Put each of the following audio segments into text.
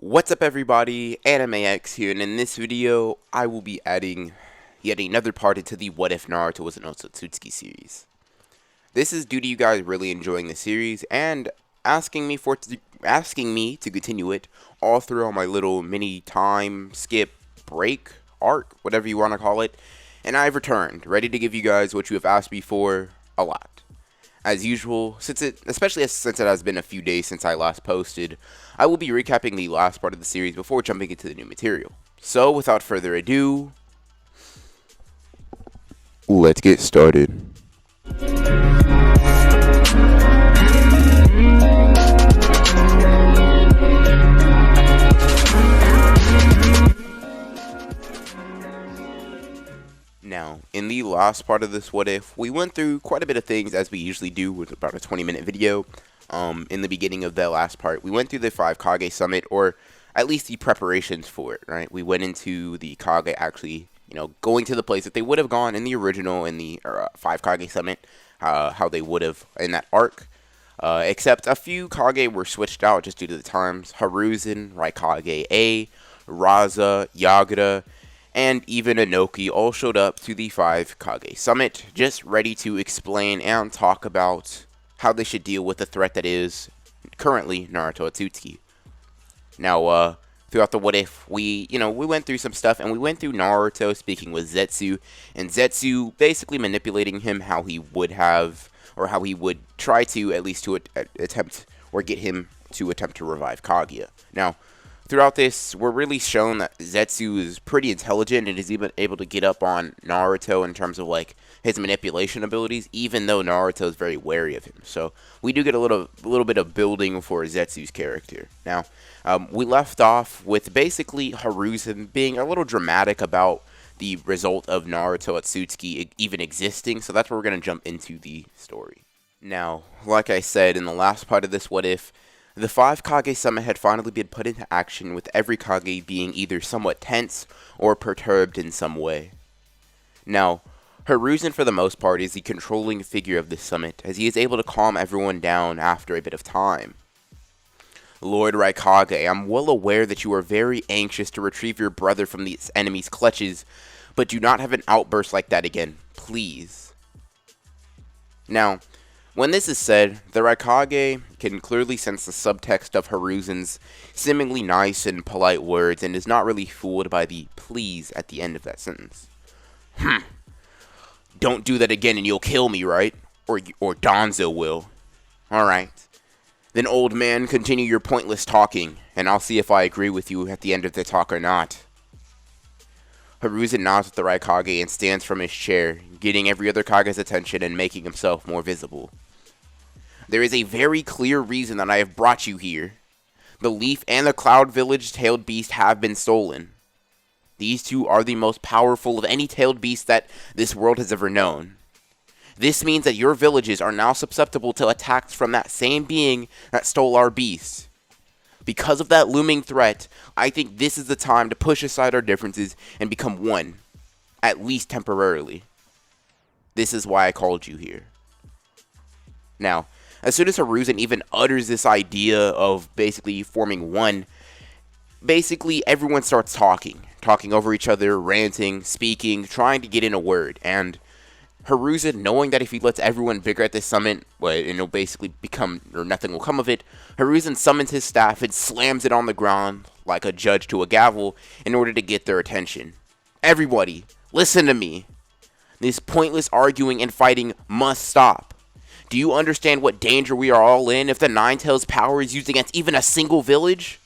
What's up everybody, AnimeX here, and in this video, I will be adding yet another part into the What If Naruto Was an Otsutsuki series. This is due to you guys really enjoying the series, and asking me to continue it all through my little mini time skip break arc, whatever you want to call it, and I've returned, ready to give you guys what you have asked me for a lot. As usual, especially since it has been a few days since I last posted, I will be recapping the last part of the series before jumping into the new material. So, without further ado, let's get started. Now, in the last part of this What If, we went through quite a bit of things as we usually do with about a 20-minute video. In the beginning of that last part, we went through the 5 Kage Summit, or at least the preparations for it, right? We went into the Kage actually, going to the place that they would have gone in the original, in the 5 Kage Summit, how they would have in that arc. Except a few Kage were switched out just due to the times. Hiruzen, Raikage A, Raza, Yagura, and even Inoki all showed up to the 5 Kage Summit, just ready to explain and talk about how they should deal with the threat that is currently Naruto Otsutsuki. Now, throughout the What If, we went through some stuff, and we went through Naruto speaking with Zetsu, and Zetsu basically manipulating him how he would have, or how he would try to, at least to attempt, or get him to attempt to revive Kaguya. Now, throughout this, we're really shown that Zetsu is pretty intelligent and is even able to get up on Naruto in terms of, his manipulation abilities, even though Naruto is very wary of him. So, we do get a little bit of building for Zetsu's character. Now, we left off with basically Hiruzen being a little dramatic about the result of Naruto Otsutsuki even existing, so that's where we're going to jump into the story. Now, like I said in the last part of this What If, the 5 Kage Summit had finally been put into action, with every Kage being either somewhat tense or perturbed in some way. Now, Hiruzen for the most part is the controlling figure of this summit, as he is able to calm everyone down after a bit of time. Lord Raikage, I'm well aware that you are very anxious to retrieve your brother from the enemy's clutches, but do not have an outburst like that again, please. Now, when this is said, the Raikage can clearly sense the subtext of Hiruzen's seemingly nice and polite words, and is not really fooled by the please at the end of that sentence. Don't do that again and you'll kill me, right? Or Danzo will. Alright. Then, old man, continue your pointless talking, and I'll see if I agree with you at the end of the talk or not. Hiruzen nods at the Raikage and stands from his chair, getting every other Kage's attention and making himself more visible. There is a very clear reason that I have brought you here. The Leaf and the Cloud Village tailed beast have been stolen. These two are the most powerful of any tailed beast that this world has ever known. This means that your villages are now susceptible to attacks from that same being that stole our beast. Because of that looming threat, I think this is the time to push aside our differences and become one, at least temporarily. This is why I called you here. Now, as soon as Hiruzen even utters this idea of basically forming one, basically everyone starts talking over each other, ranting, speaking, trying to get in a word, and Hiruzen, knowing that if he lets everyone bigger at this summit, it'll basically become, or nothing will come of it, Hiruzen summons his staff and slams it on the ground like a judge to a gavel in order to get their attention. Everybody, listen to me. This pointless arguing and fighting must stop. Do you understand what danger we are all in if the Nine Tails' power is used against even a single village?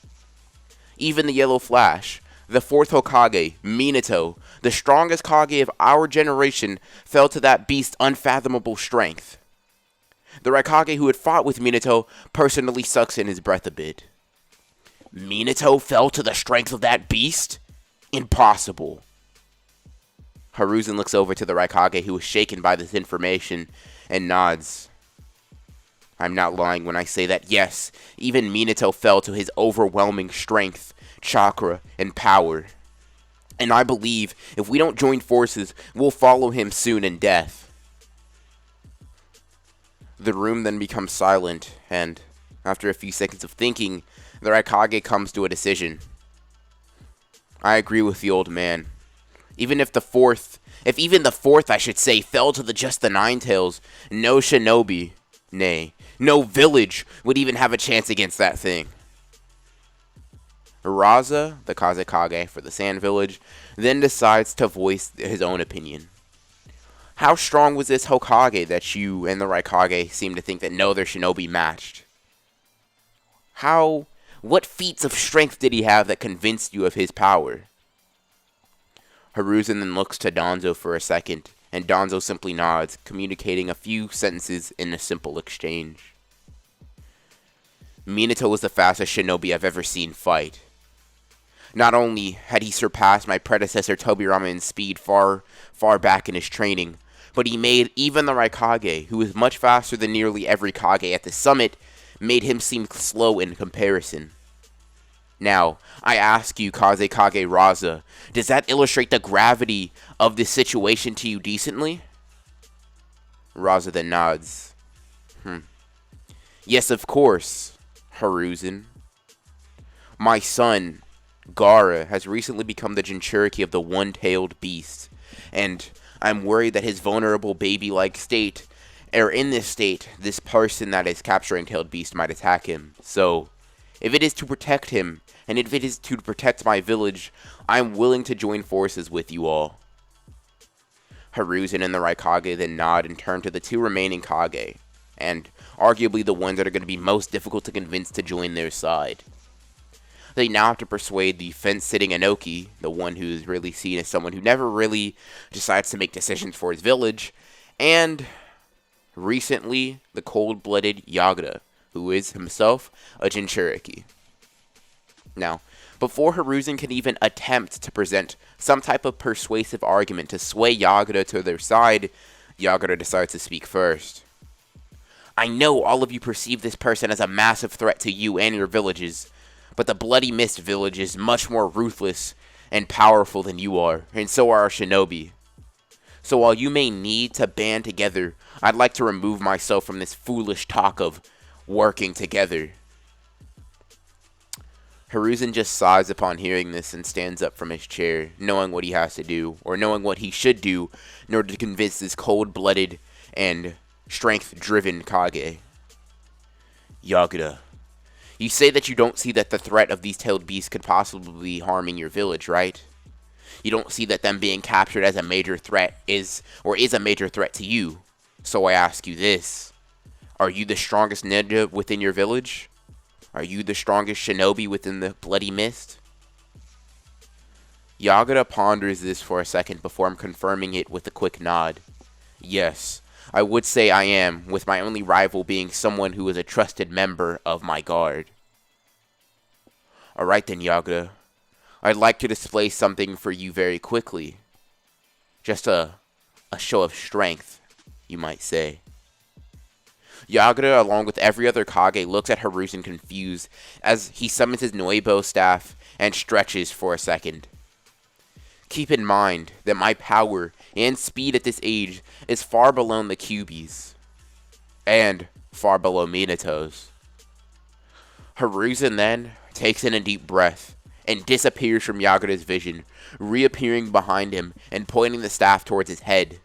Even the Yellow Flash, the 4th Hokage, Minato, the strongest Kage of our generation, fell to that beast's unfathomable strength. The Raikage who had fought with Minato personally sucks in his breath a bit. Minato fell to the strength of that beast? Impossible. Hiruzen looks over to the Raikage, who is shaken by this information, and nods. I'm not lying when I say that, yes, even Minato fell to his overwhelming strength, chakra, and power. And I believe if we don't join forces, we'll follow him soon in death. The room then becomes silent, and after a few seconds of thinking, the Raikage comes to a decision. I agree with the old man. If even the fourth, I should say, fell to just the Nine Tails, no shinobi, nay, no village would even have a chance against that thing. Raza, the Kazekage for the Sand Village, then decides to voice his own opinion. How strong was this Hokage that you and the Raikage seem to think that no other shinobi matched? What feats of strength did he have that convinced you of his power? Hiruzen then looks to Danzo for a second, and Danzo simply nods, communicating a few sentences in a simple exchange. Minato was the fastest shinobi I've ever seen fight. Not only had he surpassed my predecessor Tobirama in speed far back in his training, but he made even the Raikage, who was much faster than nearly every Kage at the summit, made him seem slow in comparison. Now, I ask you, Kazekage Raza, does that illustrate the gravity of this situation to you decently? Raza then nods. Yes, of course, Hiruzen. My son, Gaara, has recently become the Jinchuriki of the one-tailed beast, and I'm worried that his vulnerable baby-like state, or in this state, this person that is capturing tailed beast might attack him. So, if it is to protect him, and if it is to protect my village, I'm willing to join forces with you all. Hiruzen and the Raikage then nod and turn to the two remaining Kage, and arguably the ones that are going to be most difficult to convince to join their side. They now have to persuade the fence-sitting Inoki, the one who is really seen as someone who never really decides to make decisions for his village, and recently the cold-blooded Yagura, who is himself a Jinchuriki. Now, before Hiruzen can even attempt to present some type of persuasive argument to sway Yagura to their side, Yagura decides to speak first. I know all of you perceive this person as a massive threat to you and your villages, but the Bloody Mist village is much more ruthless and powerful than you are, and so are our shinobi. So while you may need to band together, I'd like to remove myself from this foolish talk of working together. Hiruzen just sighs upon hearing this and stands up from his chair, knowing what he has to do, or knowing what he should do, in order to convince this cold-blooded and strength-driven Kage. Yagura, you say that you don't see that the threat of these tailed beasts could possibly be harming your village, right? You don't see that them being captured as a major threat is a major threat to you. So I ask you this. Are you the strongest ninja within your village? Are you the strongest shinobi within the Bloody Mist? Yagura ponders this for a second before confirming it with a quick nod. Yes, I would say I am, with my only rival being someone who is a trusted member of my guard. Alright then, Yagura. I'd like to display something for you very quickly. Just a show of strength, you might say. Yagura, along with every other Kage, looks at Hiruzen confused as he summons his Noibo staff and stretches for a second. Keep in mind that my power and speed at this age is far below the Kyuubi's, and far below Minato's. Hiruzen then takes in a deep breath and disappears from Yagura's vision, reappearing behind him and pointing the staff towards his head.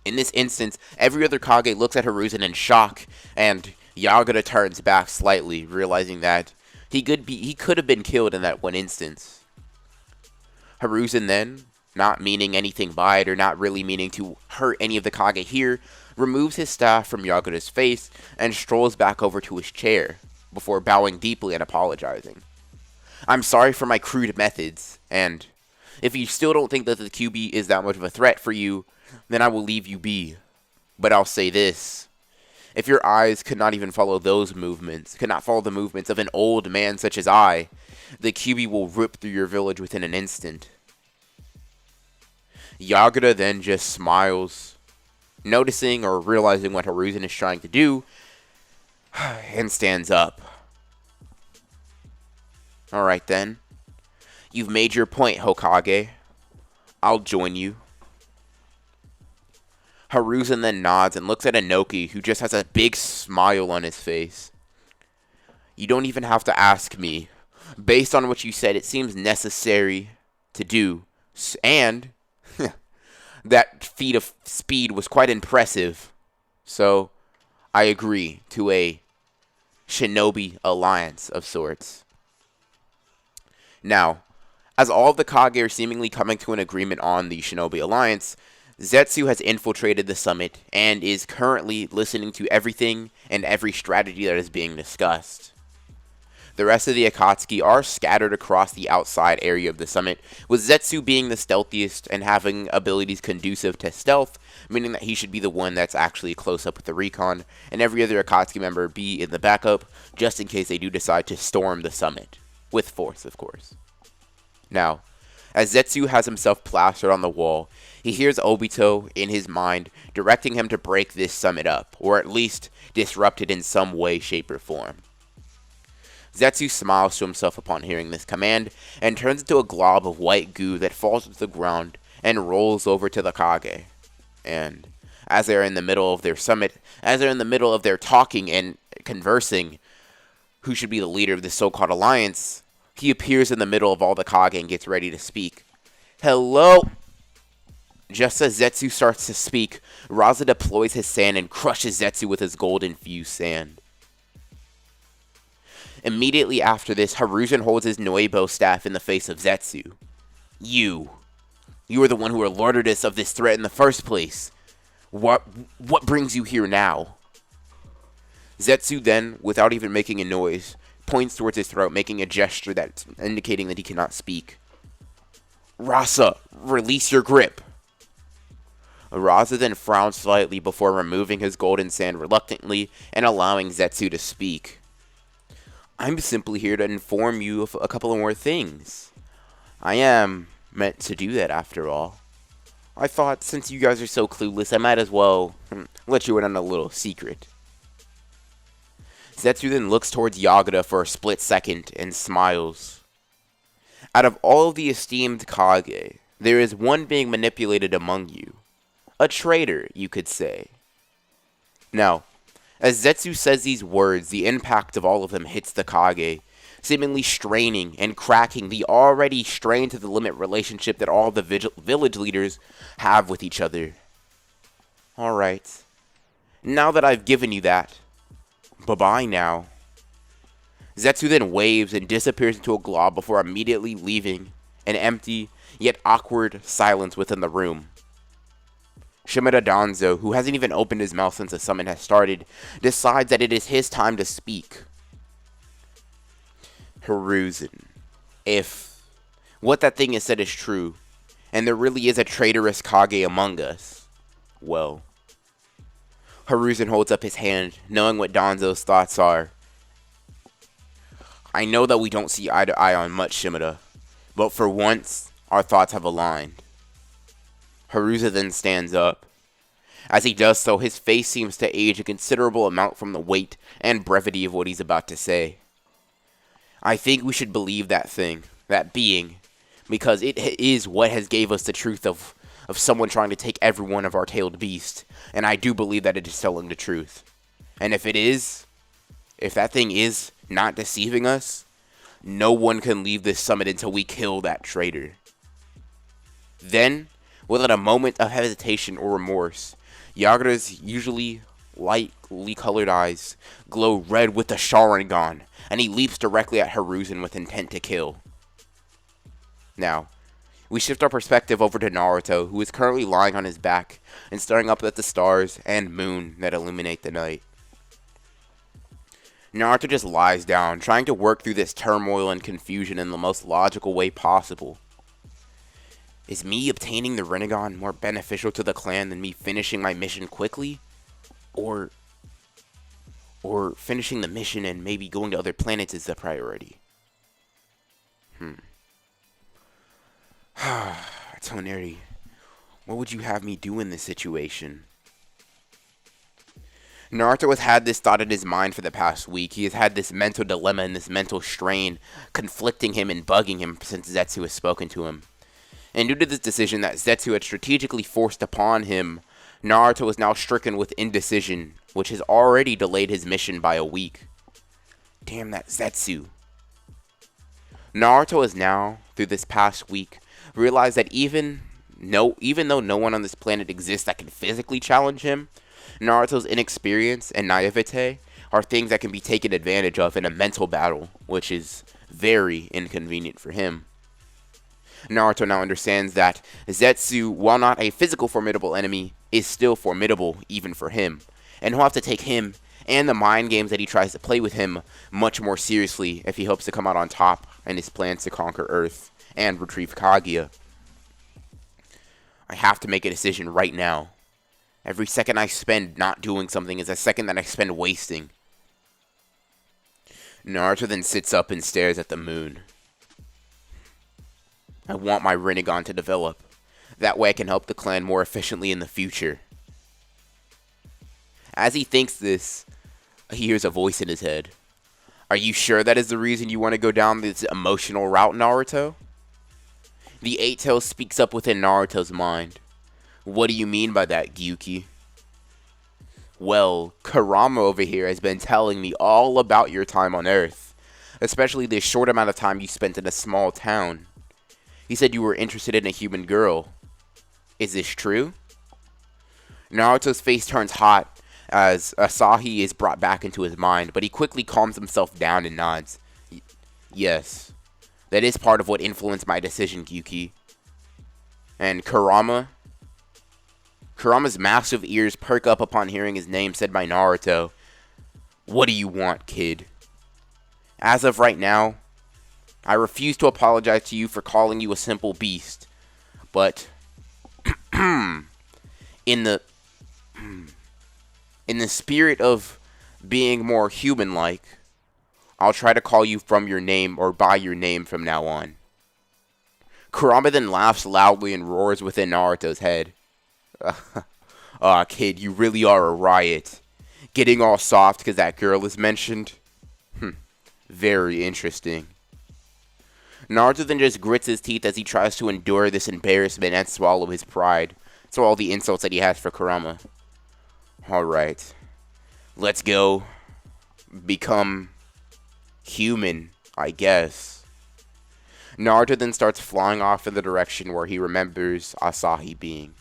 In this instance, every other Kage looks at Hiruzen in shock, and Yagura turns back slightly, realizing that he could have been killed in that one instance. Hiruzen then, not meaning anything by it or not really meaning to hurt any of the Kage here, removes his staff from Yagura's face and strolls back over to his chair, before bowing deeply and apologizing. I'm sorry for my crude methods, and if you still don't think that the Kyuubi is that much of a threat for you, then I will leave you be. But I'll say this. If your eyes could not even follow those movements, could not follow the movements of an old man such as I, the Kyuubi will rip through your village within an instant. Yagura then just smiles, noticing or realizing what Hiruzen is trying to do, and stands up. Alright then. You've made your point, Hokage. I'll join you. Hiruzen then nods and looks at Inoki, who just has a big smile on his face. You don't even have to ask me. Based on what you said, it seems necessary to do. And that feat of speed was quite impressive. So, I agree to a shinobi alliance of sorts. Now, as all of the Kage are seemingly coming to an agreement on the shinobi alliance, Zetsu has infiltrated the summit and is currently listening to everything and every strategy that is being discussed. The rest of the Akatsuki are scattered across the outside area of the summit, with Zetsu being the stealthiest and having abilities conducive to stealth, meaning that he should be the one that's actually close up with the recon, and every other Akatsuki member be in the backup, just in case they do decide to storm the summit. With force, of course. Now, as Zetsu has himself plastered on the wall, he hears Obito in his mind directing him to break this summit up, or at least disrupt it in some way, shape, or form. Zetsu smiles to himself upon hearing this command, and turns into a glob of white goo that falls to the ground and rolls over to the Kage. And as they're in the middle of their summit, as they're in the middle of their talking and conversing, who should be the leader of this so-called alliance, he appears in the middle of all the Kage and gets ready to speak. Hello! Just as Zetsu starts to speak, Raza deploys his sand and crushes Zetsu with his gold-infused sand. Immediately after this, Hiruzen holds his Noibo staff in the face of Zetsu. You are the one who alerted us of this threat in the first place. What brings you here now? Zetsu then, without even making a noise, points towards his throat, making a gesture that's indicating that he cannot speak. Rasa, release your grip. Rasa then frowns slightly before removing his golden sand reluctantly and allowing Zetsu to speak. I'm simply here to inform you of a couple of more things. I am meant to do that after all. I thought since you guys are so clueless, I might as well let you in on a little secret. Zetsu then looks towards Yagura for a split second and smiles. Out of all of the esteemed Kage, there is one being manipulated among you. A traitor, you could say. Now, as Zetsu says these words, the impact of all of them hits the Kage, seemingly straining and cracking the already strained to the limit relationship that all the village leaders have with each other. Alright. Now that I've given you that, bye-bye now. Zetsu then waves and disappears into a glob before immediately leaving an empty, yet awkward silence within the room. Shimada Danzo, who hasn't even opened his mouth since the summon has started, decides that it is his time to speak. Hiruzen, if what that thing has said is true, and there really is a traitorous Kage among us, well, Hiruzen holds up his hand, knowing what Danzo's thoughts are. I know that we don't see eye to eye on much, Shimada, but for once, our thoughts have aligned. Hiruzen then stands up. As he does so, his face seems to age a considerable amount from the weight and brevity of what he's about to say. I think we should believe that thing, that being, because it is what has gave us the truth of someone trying to take every one of our tailed beast, and I do believe that it is telling the truth. And if that thing is not deceiving us, no one can leave this summit until we kill that traitor. Then, without a moment of hesitation or remorse, Yagura's usually lightly colored eyes glow red with the Sharingan, and he leaps directly at Hiruzen with intent to kill. Now, we shift our perspective over to Naruto, who is currently lying on his back and staring up at the stars and moon that illuminate the night. Naruto just lies down, trying to work through this turmoil and confusion in the most logical way possible. Is me obtaining the Rinnegan more beneficial to the clan than me finishing my mission quickly? Or finishing the mission and maybe going to other planets is the priority? Toneri, what would you have me do in this situation? Naruto has had this thought in his mind for the past week. He has had this mental dilemma and this mental strain conflicting him and bugging him since Zetsu has spoken to him. And due to this decision that Zetsu had strategically forced upon him, Naruto is now stricken with indecision, which has already delayed his mission by a week. Damn that Zetsu. Naruto has now, through this past week, realized that even though no one on this planet exists that can physically challenge him, Naruto's inexperience and naivete are things that can be taken advantage of in a mental battle, which is very inconvenient for him. Naruto now understands that Zetsu, while not a physical formidable enemy, is still formidable even for him, and he'll have to take him and the mind games that he tries to play with him much more seriously if he hopes to come out on top in his plans to conquer Earth and retrieve Kaguya. I have to make a decision right now. Every second I spend not doing something is a second that I spend wasting. Naruto then sits up and stares at the moon. I want my Rinnegan to develop. That way I can help the clan more efficiently in the future. As he thinks this, he hears a voice in his head. Are you sure that is the reason you want to go down this emotional route, Naruto? The Eight-Tails speaks up within Naruto's mind. What do you mean by that, Gyuki? Well, Kurama over here has been telling me all about your time on Earth, especially this short amount of time you spent in a small town. He said you were interested in a human girl. Is this true? Naruto's face turns hot as Asahi is brought back into his mind, but he quickly calms himself down and nods. Yes, that is part of what influenced my decision, Gyuki. And Kurama's massive ears perk up upon hearing his name said by Naruto. What do you want, kid? As of right now, I refuse to apologize to you for calling you a simple beast, but in the spirit of being more human-like, I'll try to call you from your name or by your name from now on. Kurama then laughs loudly and roars within Naruto's head. Aw, kid, you really are a riot. Getting all soft because that girl is mentioned? Very interesting. Naruto then just grits his teeth as he tries to endure this embarrassment and swallow his pride. So all the insults that he has for Kurama. Alright. Let's go become human, I guess. Naruto then starts flying off in the direction where he remembers Asahi being.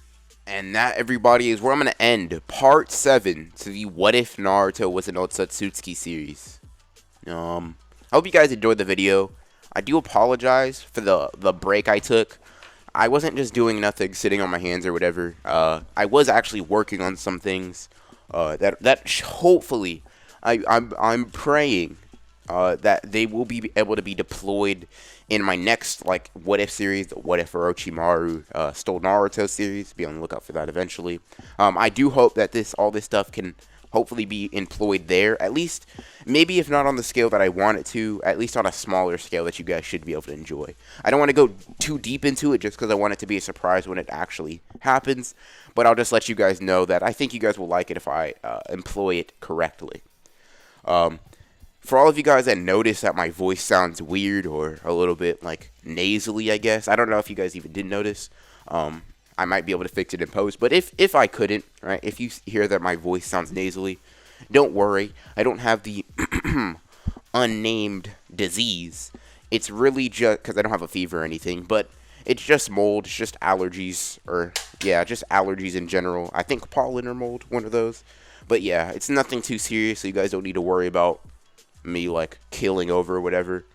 And that, everybody, is where I'm going to end Part 7 to the What If Naruto Was an Otsutsuki series. I hope you guys enjoyed the video. I do apologize for the break I took. I wasn't just doing nothing, sitting on my hands or whatever. I was actually working on some things that hopefully, I'm praying that they will be able to be deployed in my next What If series, the What If Orochimaru Stole Naruto series. Be on the lookout for that eventually. I do hope that all this stuff can hopefully be employed there, at least, maybe if not on the scale that I want it to, at least on a smaller scale that you guys should be able to enjoy. I don't want to go too deep into it just because I want it to be a surprise when it actually happens, but I'll just let you guys know that I think you guys will like it if I employ it correctly. For all of you guys that notice that my voice sounds weird or a little bit nasally, I guess, I don't know if you guys even did notice. I might be able to fix it in post, but if I couldn't, right, if you hear that my voice sounds nasally, don't worry. I don't have the unnamed disease. It's really just because I don't have a fever or anything, but it's just mold. It's just allergies, or yeah, just allergies in general. I think pollen or mold, one of those. But yeah, it's nothing too serious, so you guys don't need to worry about me killing over or whatever.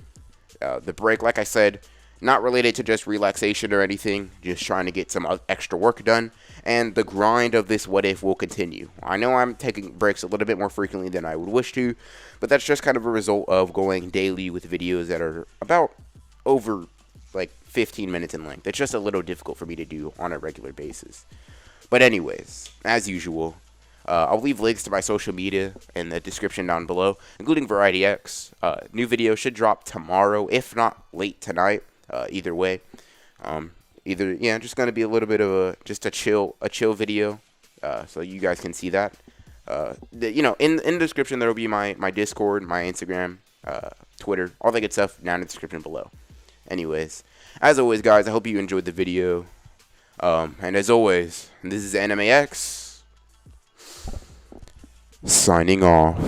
The break, like I said, not related to just relaxation or anything, just trying to get some extra work done, and the grind of this What If will continue. I know I'm taking breaks a little bit more frequently than I would wish to, but that's just kind of a result of going daily with videos that are about over 15 minutes in length. It's just a little difficult for me to do on a regular basis. But anyways, as usual, I'll leave links to my social media in the description down below, including Variety X. New video should drop tomorrow, if not late tonight. Either way, just gonna be a little bit of a chill video, so you guys can see that. In the description there will be my Discord, my Instagram, Twitter, all that good stuff down in the description below. Anyways, as always, guys, I hope you enjoyed the video. And as always, this is Anime X signing off.